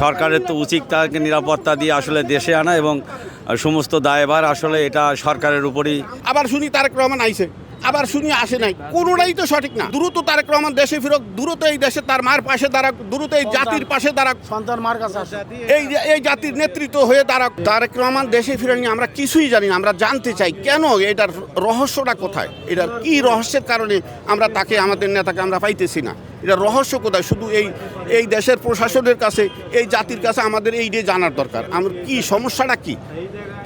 সরকারের তো উচিত তাকে নিরাপত্তা দিয়ে আসলে দেশে আনা এবং সমস্ত দায়ভার আসলে এটা সরকারের উপরই। আবার শুনি তারেক রহমান আইছে, আবার শুনি আসে নাই, কোনোটাই তো সঠিক না। দ্রুত তারেক রহমান দেশে ফিরক, দ্রুত এই দেশে তার মার পাশে দাঁড়াক, দ্রুত এই জাতির পাশে দাঁড়াক, সন্তান মার কাছে আসে। এই জাতির নেতৃত্ব হয়ে দাঁড়াক। তারেক রহমান দেশে ফিরে নিয়ে আমরা কিছুই জানি না। আমরা জানতে চাই কেন, এটার রহস্যটা কোথায়, এটার কি রহস্যের কারণে আমরা তাকে, আমাদের নেতাকে আমরা পাইতেছি না। এটা রহস্য কোথায়? শুধু এই দেশের প্রশাসনের কাছে, এই জাতির কাছে আমাদের এইটাই জানার দরকার, আমার কি সমস্যাটা কি,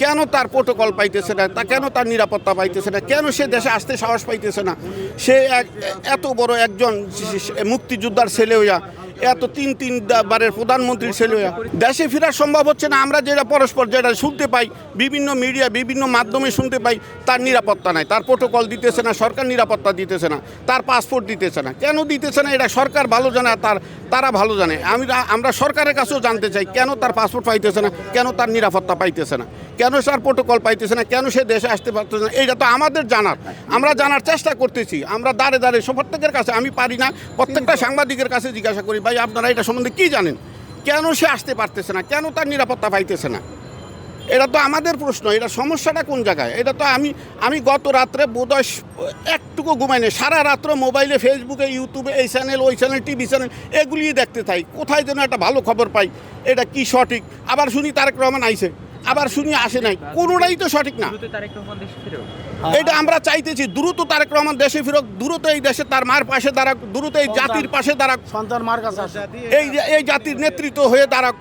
কেন তার প্রোটোকল পাইতেছে না, কেন তার নিরাপত্তা পাইতেছে না, কেন সে দেশে আসতে সাহস পাইতেছে না। সে এত বড় একজন মুক্তিযোদ্ধার ছেলে হইয়া, এত তিনবারের প্রধানমন্ত্রীর ছেলে হইয়া দেশে ফেরা সম্ভব হচ্ছে না। আমরা যেটা পরস্পর যেটা শুনতে পাই, বিভিন্ন মিডিয়া বিভিন্ন মাধ্যমে শুনতে পাই, তার নিরাপত্তা নাই, তার প্রোটোকল দিতেছে না, সরকার নিরাপত্তা দিতেছে না, তার পাসপোর্ট দিতেছে না। কেন দিতেছে না এটা সরকার ভালো জানে, তারা ভালো জানে। আমরা সরকারের কাছেও জানতে চাই কেন তার পাসপোর্ট পাইতেছে না, কেন তার নিরাপত্তা পাইতেছে না, কেন তার প্রোটোকল পাইতেছে না, কেন সে দেশে আসতে পারতেছে না। এইটা তো আমাদের জানার, আমরা জানার চেষ্টা করতেছি। আমরা দাঁড়ে দাঁড়িয়ে প্রত্যেকের কাছে, আমি পারি না, প্রত্যেকটা সাংবাদিকের কাছে জিজ্ঞাসা করি, ভাই আপনারা এটা সম্বন্ধে কী জানেন, কেন সে আসতে পারতেছে না, কেন তার নিরাপত্তা পাইতেছে না। এটা তো আমাদের প্রশ্ন, এটা সমস্যাটা কোন জায়গায়। এটা তো আমি গত রাত্রে বোধহয় একটুকু ঘুমাই না, সারা রাত্র মোবাইলে, ফেসবুকে, ইউটিউবে, এই চ্যানেল ওই চ্যানেল, টিভি চ্যানেল এগুলি দেখতে থাই, কোথায় যেন একটা ভালো খবর পাই, এটা কি সঠিক। আবার শুনি তারেক রহমান আইছে, আবার শুনি আসে নাই, কোনোটাই তো সঠিক না। এটা আমরা চাইতেছি দ্রুত তারেক রহমান দেশে ফিরক, দ্রুত এই দেশে তার মার পাশে দাঁড়াক, দ্রুত এই জাতির পাশে দাঁড়াক, সন্তান মার কাছে আসে। এই জাতির নেতৃত্ব হয়ে দাঁড়াক,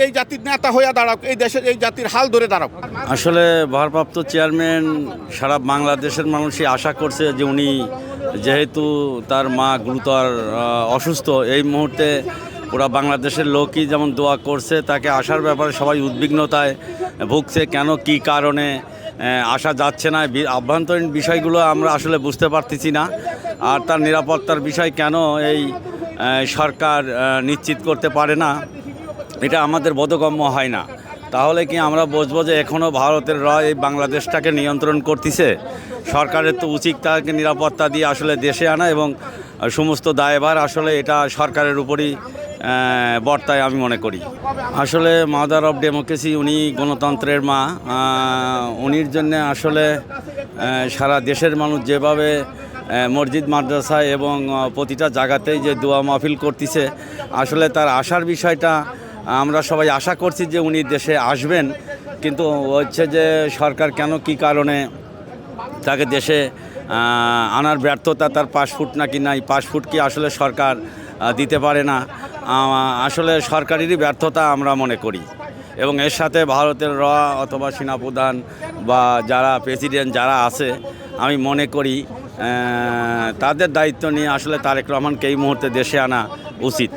এই জাতির নেতা হয়ে দাঁড়াক, এই দেশের এই জাতির হাল ধরে দাঁড়াক। আসলে ভারপ্রাপ্ত চেয়ারম্যান সারা বাংলাদেশের মানুষই আশা করছে যে উনি যেহেতু তার মা গুরুতর অসুস্থ, এই মুহূর্তে পুরা বাংলাদেশের লোকই যেমন দোয়া করছে, তাকে আসার ব্যাপারে সবাই উদ্বিগ্নতায় ভুগছে। কেন, কি কারণে আসা যাচ্ছে না, আভ্যন্তরীণ বিষয়গুলো আমরা আসলে বুঝতে পারতেছি না। আর তার নিরাপত্তার বিষয় কেন এই সরকার নিশ্চিত করতে পারে না, এটা আমাদের বোধগম্য হয় না। তাহলে কি আমরা বুঝবো যে এখনও ভারতের এই বাংলাদেশটাকে নিয়ন্ত্রণ করতেছে? সরকারের তো উচিত তাকে নিরাপত্তা দিয়ে আসলে দেশে আনা এবং সমস্ত দায়ভার আসলে এটা সরকারের উপরই বর্তায় আমি মনে করি। আসলে মাদার অফ ডেমোক্রেসি, উনি গণতন্ত্রের মা। উনির জন্যে আসলে সারা দেশের মানুষ যেভাবে মসজিদ মাদ্রাসায় এবং প্রতিটা জায়গাতেই যে দোয়া মাহফিল করতেছে, আসলে তার আসার বিষয়টা আমরা সবাই আশা করছি যে উনি দেশে আসবেন। কিন্তু হচ্ছে যে সরকার কেন, কি কারণে তাকে দেশে আনার ব্যর্থতা, তার পাসপোর্ট নাকি নাই, পাসপোর্ট কি আসলে সরকার দিতে পারে না, আসলে সরকারেরই ব্যর্থতা আমরা মনে করি। এবং এর সাথে ভারতের অথবা সেনাপ্রধান বা যারা প্রেসিডেন্ট যারা আছে, আমি মনে করি তাদের দায়িত্ব নিয়ে আসলে তারেক রহমানকে এই মুহূর্তে দেশে আনা উচিত।